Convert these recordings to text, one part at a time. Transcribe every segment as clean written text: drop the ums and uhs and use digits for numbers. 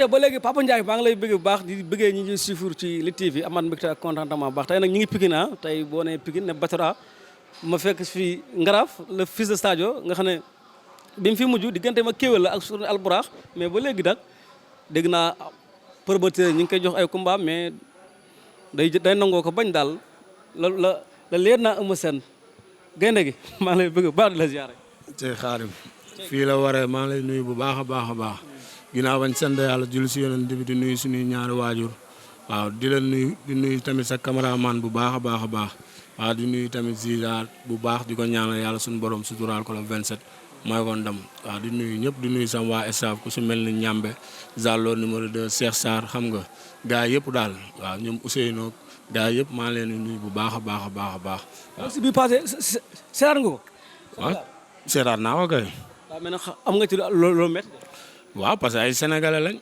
ayca ba léegi Papa Ndiaye maa ngi lay bëgg bu baax di bëggee ñi ñuy suivre ci Lutte TV amaat mbégte ak contentement bu baax tey nag ñu ngi Pikine tey boo nee Pikine ne Batara ma fekk fii Ngaraaf le fils de Sadio nga xam ne bi mu fi mujj diggante ma kéwél la ak Sourné Alburax mais ba léegi nag dégg naa promoteur ñu ngi koy jox ay combat mais day nangoo ko bañ daal la leer naa ëmb seen gaynde gi maa ngi lay bëgg baax di la ziare. tey xaarim fii la waree maa ngi lay nuyu bu baax a baax a baax ginnaaw bañ sant yàlla julli si yonent bi di nuyu suñuy ñaari waajur waaw di la nuyu di nuyu tamit sa cameraman bu baax a baax a baax waaw di nuyu tamit Ziza bu baax di ko ñaanal yàlla suñu borom suturaal ko la 27 mooy ko ndam waaw di nuyu ñëpp di nuyu sama waa staff ku si mel ni Ñambe Zallo numéro 2 Cheikh Sarr xam nga gars yëpp daal waaw ñoom Ousseynou gars yëpp maa leen di nuyu bu baax a baax a baax a baax. waaw si bii passé seetaan nga ko. waaw seetaan naa ko kay. waaw mais nag am nga ci loolu métti. waaw parce que ay sénégalais lañ.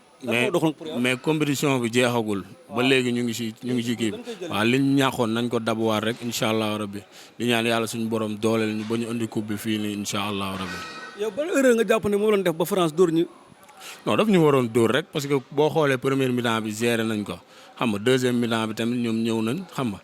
mais compétition bi jeexagul. ba léegi ñu ngi ci kii bi. waaw liñ ñaaxoon nañ ko dabuwaat rek incha allahu rabbi di ñaan yàlla suñu borom dooleel ñu ba ñu indi coupe bi fii nii incha allahu rabbi. yow ban erreur nga jàpp ne moo doon def ba France dóor ñu. non daf ñu waroon dóor rek parce que boo xoolee première mi-temps bi géré nañ ko xam nga deuxième mi-temps bi tamit ñoom ñëw nañ xam nga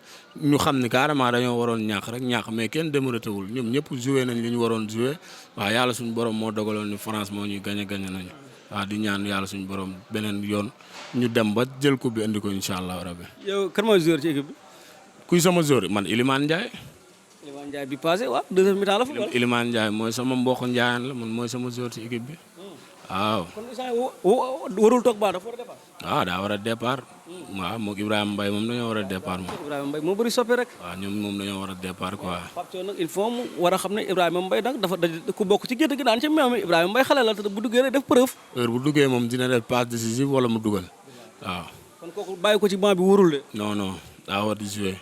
ñu xam ni carrément dañoo waroon ñàkk rek ñàkk mais kenn déméritéwul ñoom ñëpp joué nañ li ñu waroon joué waaw yàlla suñu borom moo dogaloon ni France moo ñuy gañe nañu waaw di ñaan yàlla suñu borom beneen yoon ñu dem ba jël coupe bi indi ko incha allah rabbi. yow kan mooy joueur ci équipe bi. kuy sama joueur man Iliman Ndiaye. Iliman Ndiaye bi passé waaw deuxième mi-temps la fa. Iliman Ndiaye mooy sama mbokk Ndiayaan la man mooy sama joueur ci équipe bi. waaw kon warul toog ba dafa war a départ. waaw daa war a départ. waaw moom Ibrahima Mbaye moom dañoo war a départ moom. Ibrahima Mbaye moo bëri soppi rek. waaw ñoom moom dañoo war a départ quoi. Pape Thion nag il faut mu war a xam ne Ibrahima Mbaye nag dafa ku bokk ci gétt gi daan ci meew mi Ibrahima Mbaye xale la te bu duggee rek def preuve. heure bu duggee moom dina def passe décisive wala mu dugal waaw. kon kooku bàyyi ko ci banc bi wóorul de. non non daa war di jouer.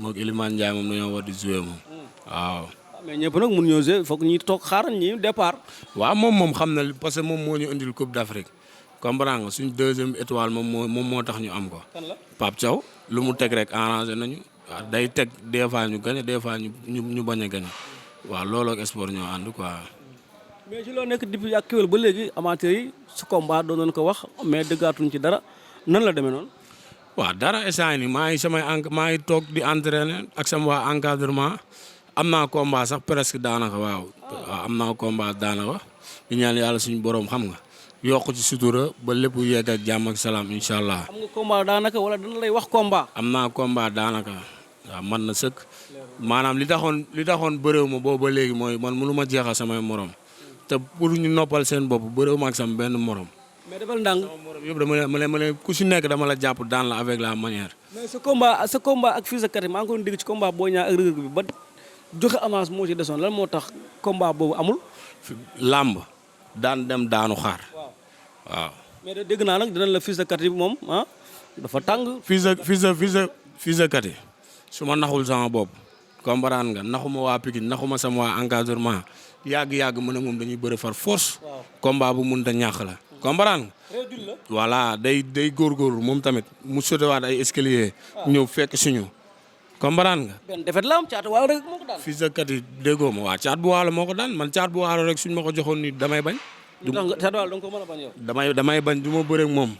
moom Iliman Ndiaye moom dañoo war di jouer moom waaw. mais ñëpp nag mun ñoo jouer foog ñi toog xaaral ñi départ. waaw moom xam na parce que moom moo ñu indil Coupe d'Afrique comprendre nga suñ deuxième étoile moom moo tax ñu am ko. kan la Pape Thiaw lu mu teg rek arrangé nañu waaw day teg des fois ñu gagné des fois ñu bañ a gagné waaw looloo ak sport ñoo ànd quoi. mais ci loo nekk depuis ak Kewel ba léegi amateur yi su combat doon nañu ko wax mais dëggaatuñ ci dara nan la demee noonu. waaw dara instant ni maa ngi toog di entraîner ak sama waa encadrement. am naa combat sax presque daanaka waaw am naa combat daanaka di ñaan yàlla suñu borom xam nga yokk ci sutura ba lépp yegg ak jàmm ak salaam incha allah. am nga combat daanaka wala dana lay wax combat. am naa combat daanaka waaw man na sëkk maanaam li taxoon bëréew ma boobu ba léegi mooy man mënu ma jeexal samay morom te pour ñu noppal seen bopp bëréew ma ak sama benn morom. mais defal ndànk. sama morom yëpp dama leen ku si nekk dama la jàpp daan la avec la manière. mais sa combat ak Fils de Katy maa ngi ko dégg ci combat Boy Niang ak Reug Reug bi ba. joxe avance moo ci desoon lan moo tax combat boobu amul. làmb daan dem daanu xaar. waaw. mais de dégg naa nag dinañ la Fils de Katy moom dafa tàng. Fils de Katy su ma naxul sama bopp comprendre nga naxuma waa Pikine naxuma sama waa encadrement yàgg mu ne moom dañuy bëri far force. combat bu mun ta ñàkk la. comprendre nga. voilà day góorgóorlu moom tamit mu sotewaat ay escalier ñëw fekk suñu. comprendre nga. benn defet la am caatu waalo rek moo ko daan. Fils de Katy déggoo ma waa caat bu waalo moo ko daan man caat bu waalo rek suñ ma ko joxoon ni damay bañ. du tax caatu waalo danga ko mën a bañ yow. damay bañ du ma bëreeg moom.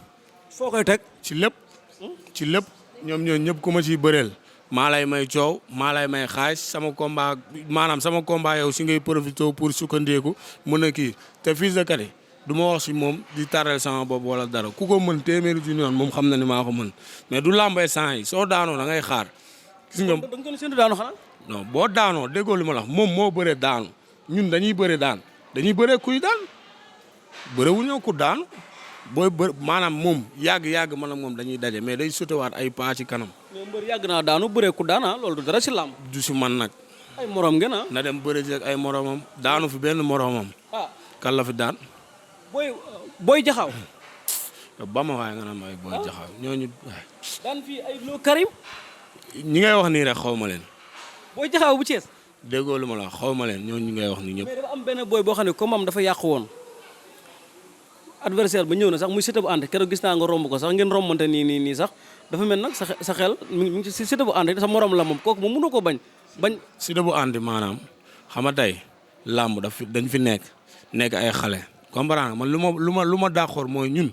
foo koy teg. ci lépp ñoom ñëpp ku ma ciy bëreel maa lay may coow maa lay may xaalis sama combat maanaam sama combat yow si ngay profité pour sukkandeeku mën a kii te Fils de Katy du ma wax si moom di taral sama bopp wala dara ku ko mën téeméeri junni yoon moom xam na ni maa ko mën mais du làmbay sang yi soo daanoo da ngay xaar. gis nga da nga ko séntu daanu xanaa. non boo daanoo déggoo li ma la wax moom moo bëree daanu ñun dañuy bëree daan dañuy bëree kuy daan bëre wu ñëw ku daanu booy maanaam moom yàgg man ak moom dañuy daje mais day sotewaat ay pas ci kanam. mais mbër yàgg naa daanu bëree ku daan loolu du dara si làmb. du si man nag. ay morom ngeen na dem bëre ak ay moromam daanu fi benn moromam. kan la fi daan. booy jaxaw. ba ma waaye nga naan ay booy jaxaw ñooñu. daan fii ay Lo Karim. ñi ngay wax nii rek xaw ma leen. booy jaxaw bu Thiès. déggoo lu ma la xaw ma leen ñooñu ngay wax nii ñëpp. mais dafa am benn booy boo xam ne comme am dafa yàqu woon. adversaire ba ñëw na sax muy Siteu bu ànd keroog gis naa nga romb ko sax ngeen rombante nii sax dafa mel nag sa xel mi ngi ci Siteu bu ànd sa morom la moom kooku moom mënoo ko bañ. Siteu bu ànd maanaam xam nga tey làmb dañ fi nekk ay xale comprendre man lu ma dàqoor mooy ñun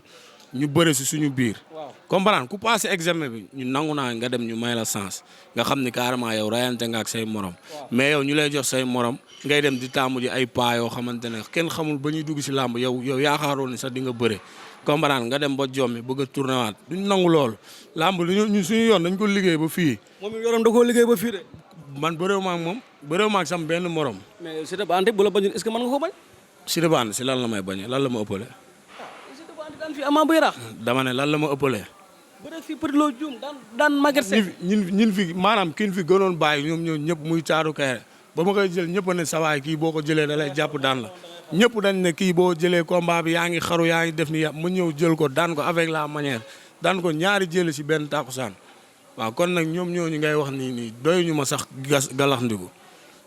ñu bëre si suñu biir. waaw comprendre ku passé examen bi ñu nangu naa nga dem ñu may la chance nga xam ni carrément yow rayante nga ak say morom. mais yow ñu lay jox say morom ngay dem di taamu ji ay paa yoo xamante ne kenn xamul ba ñuy dugg si làmb yow yaakaaroon ni sax di nga bëre. comprendre nga dem ba jommi bëgg a tourné waat duñ nangu loolu làmb ñu suñu yoon dañ ko liggéey ba fii. moom yorom da koo liggéey ba fii de. man bëréew ma ak moom bëréew ma ak sam benn morom. mais Siteu bu Anta bu la bañul est-ce que mën nga ko bañ. Siteu bu Anta si lan la may bañee lan la ma ëppale. Siteu bu Anta daan fi Ama bu Yaraax. dama ne lan la ma ëppalee. bu dee fii Petit Lo juum daan Maguette Seck. ñin fi maanaam kin fi gënoon bàyyi ñoom ñëpp muy Thiatou Kairé ba ma koy jël ñëpp ne sawaay kii boo ko jëlee da lay jàpp daan la ñëpp dañ ne kii boo jëlee combat bi yaa ngi xaru yaa ngi def ni yàpp ma ñëw jël ko daan ko avec la manière daan ko ñaari jël si benn tàkkusaan waaw kon nag ñoom ñooñu ngay wax nii doyuñu ma sax galax ndigu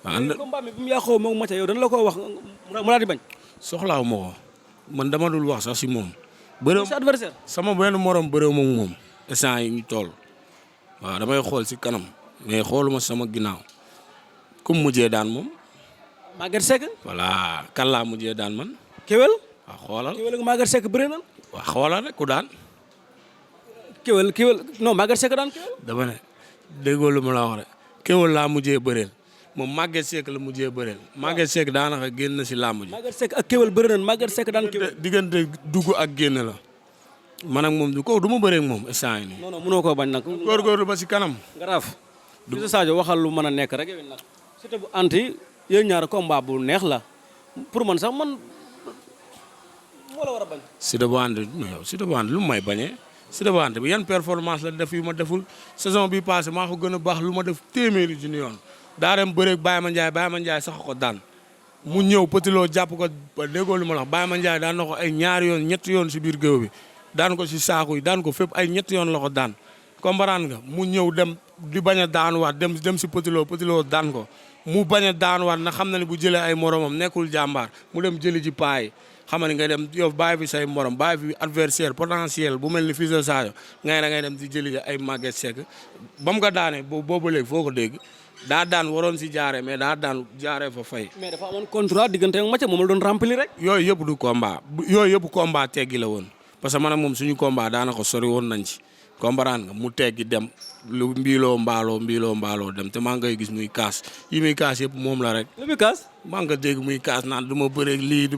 waaw. combat bi bu mu yàqoo moom Mathia yow dana la ko wax mu daal di bañ. soxlaawu ma ko man dama dul wax sax si moom. bëreew sa adversaire. sama benn morom bëreew moom instant yi ñu toll waaw damay xool si kanam mais xooluma sama ginnaaw comme mujjee daan moom. Maguette Seck. voilà kan laa mujjee daan man. Kewel. waaw xoolal Kewel ak Maguette Seck bëre nan. waaw xoolal rek ku daan. Kewel non Maguette Seck daan Kewel. dama ne déggoo lu ma la wax rek Kewel laa mujjee bëreel moom Maguette Seck la mujjee bëreel Maguette Seck daanaka génn na si làmb ji. Maguette Seck ak Kewel bëre nan Maguette Seck daan Kewel. diggante dugg ak génn la man ak moom du ma bëree ak moom instant yii nii. non non mënoo koo bañ nag. góorgóorlu ba si kanam. Ngaraaf. Fils de Sadio waxal lu mën a nekk rek yow nag. Siteu bu Anta yéen ñaar combat bu neex la pour man sax man moo la war a bañ. Siteu bu Anta yow Siteu bu Anta lu mu may bañee Siteu bu Anta bi yan performance la def yu ma deful saison bi passé maa ko gën a baax lu ma def téeméeri junni yoon daa dem bëreeg Baye Mandiaye sax ko daan mu ñëw Petit Lo jàpp ko déggoo lu ma la wax Baye Mandiaye daan na ko ay ñaari yoon ñetti yoon si biir géew bi daan ko si saaku yi daan ko fépp ay ñetti yoon la ko daan comprendre nga mu ñëw dem di bañ a daanuwaat dem si Petit Lo daan ko mu bañ a daanuwaat na xam na ne bu jëlee ay moromam nekkul jàmbaar mu dem jëli ji paay xam nga dem yow bàyyi fi say morom bàyyi fi adversaire potentiel bu mel ni Fils de Sadio ngay dem di jëli ji ay Maguette Seck ba mu ko daanee boobu léegi foo ko dégg daa daan waroon si jaaree mais daa daan jaaree fa fay. mais dafa amoon contrat diggante ak Mathia moom la doon remplir rek. yooyu yëpp du combat yooyu yëpp combat teggi la woon parce que man ak moom suñu combat daanaka sori woon nañ ci. comprendre nga mu teggi dem lu mbiiloo mbaaloo dem te maa ngay gis muy kaas yi muy kaas yëpp moom la rek. lu muy kaas. maa nga dégg muy kaas naan du ma bëreeg lii di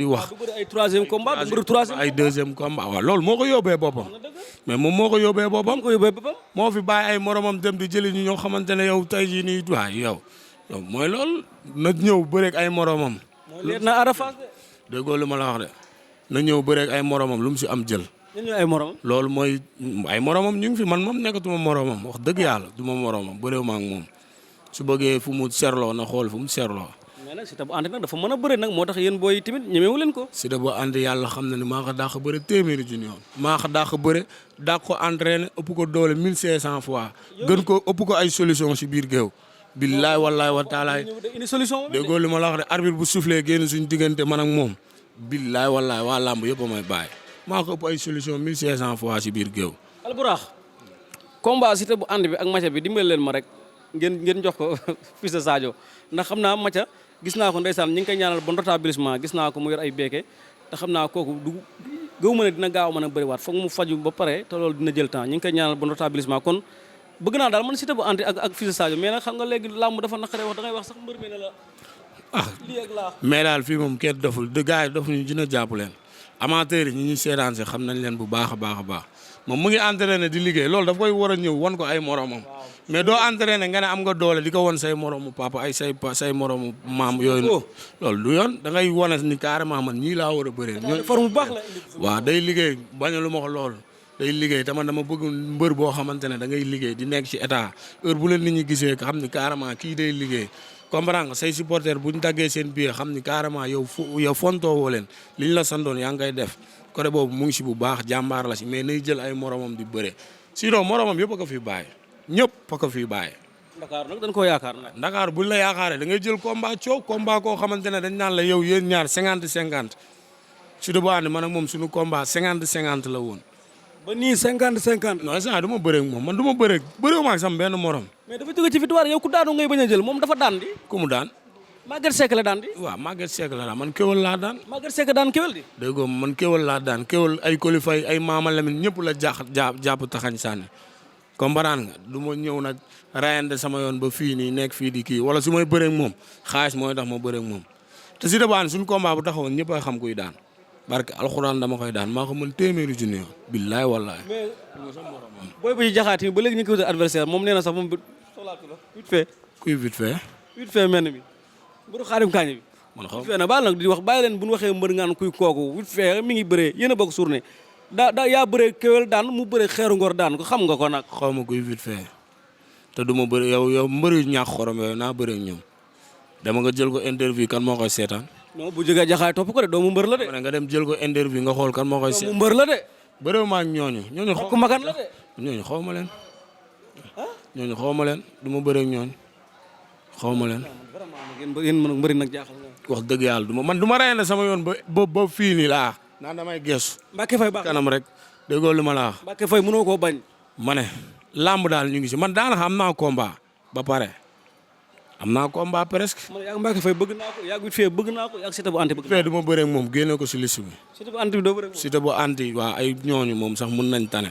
wax. du bëri ay troisième combat du bëri troisième ay deuxième combat waaw loolu moo ko yóbbee boppam. mais moom moo ko yóbbee boppam. moo fi bàyyi ay moromam dem di jëli ñu ñoo xamante ne yow tey jii nii waaw yow mooy loolu na ñëw bëreeg ay moromam. mooy leer na Arafat de. déggoo lu ma la wax de na ñëw bëreeg ay moromam lu mu si am jël. ay moromam. loolu mooy ay moromam ñu ngi fi man moom nekkatuma moromam wax dëgg yàlla du ma moromam bëréew ma ak moom su bëggee fu mu serloo na xool fu mu serloo. mais nag Siteu bu Anta nag dafa mën a bëre nag moo tax yéen booy tamit ñemewu leen ko. Siteu bu Anta yàlla xam na ne maa ko dàq bëre téeméeri junni yoon maa ko dàq bëre dàq ko entraîné ëpp ko doole 1500 fois gën ko ëpp ko ay solution si biir géew. billaay wallaay wa taalaay déggoo li ma la wax de arbitre bu soufflé génn suñu diggante man ak moom billaay wallaay waa làmb yëpp a may bàyyi. maa ko ëpp ay solution 1500 fois si biir géew. Alburax combat Siteu bu Anta bi ak Mathia bi dimbali leen ma rek ngeen jox ko Fils de Sadio ndax xam naa Mathia gis naa ko ndeysaan ñi ngi koy ñaanal bon rétablissement gis naa ko mu yor ay beeke te xam naa kooku du gëw ma ne dina gaaw mën a bëriwaat foog mu faju ba pare te loolu dina jël temps ñi ngi koy ñaanal bon rétablissement kon bëgg naa daal man Siteu bu Anta ak Fils de Sadio mais nag xam nga léegi làmb dafa naqaree wax da ngay wax sax mbër mi ne la lii ak laa mais daal fii moom kenn doful de gars yi dofuñu dina jàpp leen amateurs yi ñi ñuy seetaan si xam nañ leen bu baax a baax a baax moom mu ngi entraîné di liggéey loolu daf koy war a ñëw wan ko ay moromam mais doo entraîné nga ne am nga doole di ko wan say moromu papa ay say moromu maam yooyu loolu du yoon da ngay wane ni carrément man ñii laa war a bëree forme bu baax la waaw day liggéey bañalu ma ko loolu day liggéey tamit dama bëgg mbër boo xamante ne da ngay liggéey di nekk ci état heure bu leen nit ñi gisee xam ni carrément kii day liggéey comprendre nga say supporter bu ñu daggee seen biir xam ni carrément yow fontoo woo leen li ñu la sandoon yaa ngi koy def côté boobu mu ngi si bu baax jàmbaar la si mais nay jël ay moromam di bëre sinon moromam yëpp a ko fi bàyyi ñëpp a ko fi bàyyi. Dakar nag dañ koo yaakaar nag. Dakar buñ la yaakaaree da ngay jël combat coow combat koo xamante ne dañ naan la yow yéen ñaar 50-50 Siteu bu Anta man ak moom suñu combat 50-50 la woon. ba nii 50-50. non instant du ma bëree ak moom man du ma bëree ma ak sama benn morom. mais dafa jóge ci victoire yow ku daanu ngay bañ a jël moom dafa daan di. ku mu daan. Maguette Seck la daan di. waaw Maguette Seck la daan man kéwal laa daan. Maguette Seck daan kéwal di. déggoo man kéwal laa daan kéwal ay kolifay ay maama Lamine ñëpp la jàpp taxañ sànni comprendre nga du ma ñëw nag rayante sama yoon ba fii nii nekk fii di kii wala su may bëreeg moom xaalis mooy tax ma bëreeg moom te si debaan suñu combat bu taxawoon ñëpp a xam kuy daan barke alxuraan dama koy daan maa ko mën téeméeri junni yoon billaay wallaay. mais booy bu ci jaxaat yi ba léegi ñu ngi koy wutal adversaire moom nee na sax moom soxlaatu la vite fait. kuy vite fait. vite fait mel ni bi mburu xaarim kaañ bi. man xaw vite fait na baal nag di wax bàyyi leen bu ñu waxee mbër ngaan kuy kooku vite fait mi ngi bëree yéen a bokk journée daa yaa bëree kéwél daan mu bëree xeeru ngor daan ko xam nga ko nag. xaw ma kuy vite fait te du ma bëri yow mbër yu ñàkk xorom yooyu naa bëri ak ñoom dama nga jël ko interview kan moo koy seetaan. non bu jógee jaxaay topp ko de doomu mbër la de. nga dem jël ko interview nga xool kan moo koy seetaan doomu mbër la de. bëriw ma ak ñooñu xokk magan la de. ñooñu xaw ma leen. ñooñu xaw ma leen du ma bëri ak ñooñu xaw ma leen. vraiment yéen mën mbëri nag jaaxal na. wax dëgg yàlla du ma reyande sama yoon ba fii nii laa. naan damay geesu. Mbacke Faye baax kanam rek déggoo li ma la wax. Mbacke Faye mënoo koo bañ. ma ne làmb daal ñu ngi si man daanaka am naa combat ba pare am naa combat presque. man yaa ngi Mbacke Faye bëgg naa ko yaa ngi fee bëgg naa ko yaa ngi Siteu bu anti bëgg naa ko. fee du ma bëree ak moom génne ko si liste bi. Siteu bu anti bi doo bëree ak moom. Siteu bu anti waaw ay ñooñu moom sax mun nañ tane.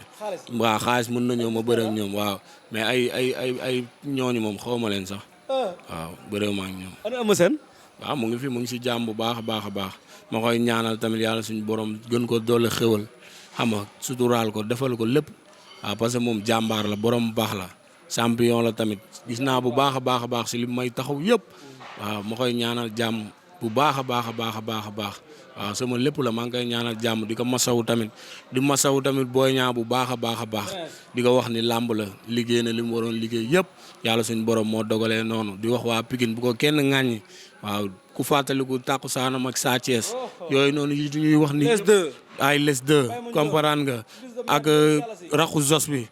waaw xaalis mun nañoo ma bëree ak ñoom waaw mais ay ñooñu moom xaw ma leen sax. waaw bëree ma ak ñoom. ana Eumeu Sène. waaw mu ngi fi mu ngi si jàmm bu baax a baax a baax ma koy ñaanal tamit yàlla suñu borom gën ko doole xéwal xam nga suturaal ko defal ko lépp waaw parce que moom jàmbaar la borom baax la champion la tamit gis naa bu baax a baax a baax si li may taxaw yëpp waaw ma koy ñaanal jàmm bu baax a baax a baax a baax a baax waaw sama lépp la maa ngi koy ñaanal jàmm di ko masawu tamit di masawu tamit booy ñaa bu baax a baax a baax di ko wax ni làmb la liggéey na li mu waroon liggéey yëpp yàlla suñu borom moo dogalee noonu di wax waa Pikine bu ko kenn ŋàññi waaw ku fàttaliku tàkku saanam ak Sa Thiès yooyu noonu yi ñuy wax ni ay les deux comprendre nga ak raxu zos bi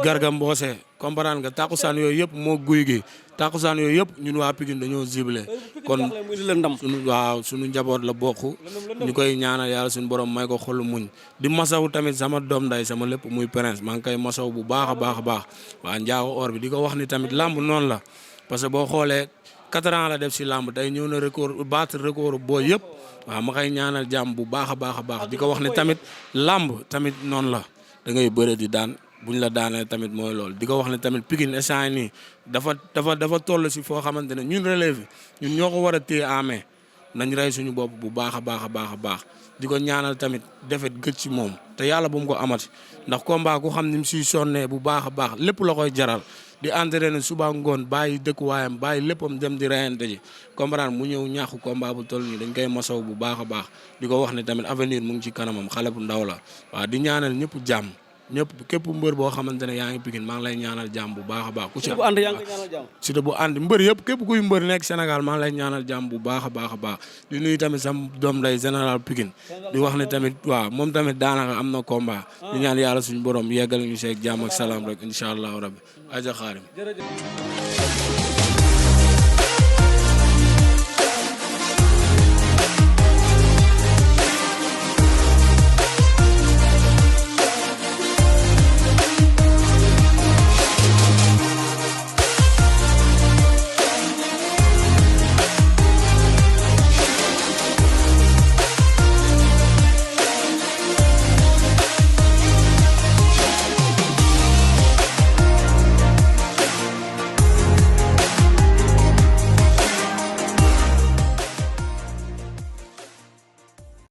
Garga Mbossé comprendre nga tàkkusaan yooyu yëpp moo guy gi tàkkusaan yooyu yëpp ñun waa Pikine dañoo ciblé kon suñu njaboot la bokk ñu koy ñaanal yàlla suñu borom may ko xolu muñ di masaw tamit sama doom nday sama lépp muy prince maa ngi koy masaw bu baax a baax a baax waa njaago or bi di ko wax ni tamit làmb noonu la parce que boo xoolee 4 ans la def si làmb tey ñëw na record battre record boo yëpp waaw ma koy ñaanal jàmm bu baax a baax a baax di ko wax ni tamit làmb tamit noonu la da ngay bëre di daan buñ la daanee tamit mooy loolu di ko wax ne tamit Pikine instant nii dafa toll si foo xamante ne ñun relève ñun ñoo ko war a téye en main nañ rey suñu bopp bu baax a baax a baax a baax di ko ñaanal tamit defet gëj ci moom te yàlla bu mu ko amati ndax combat ku xam ni mu siy sonnee bu baax a baax lépp la koy jaral di entraîner suba ngoon bàyyi dëkkuwaayam bàyyi léppam dem di reyante ji comprendre mu ñëw ñàkk combat bu toll nii dañ koy masaw bu baax a baax di ko wax ne tamit avenir mu ngi ci kanamam xale bu ndaw la waaw di ñaanal ñëpp jàmm ñëpp képp mbër boo xamante ne yaa ngi Pikine maa ngi lay ñaanal jàmm bu baax a baax. ku ci bu ànd yaa ngi ñaanal jàmm. Siteu bu ànd mbër yëpp képp kuy mbër nekk Sénégal maa ngi lay ñaanal jàmm bu baax a baax a baax di nuyu tamit sam doom day général Pikine di wax ne tamit waaw moom tamit daanaka am na combat di ñaan yàlla suñu borom yeggal ñu seeg jàmm ak salaam rek incha allahu rabbi aja xaarim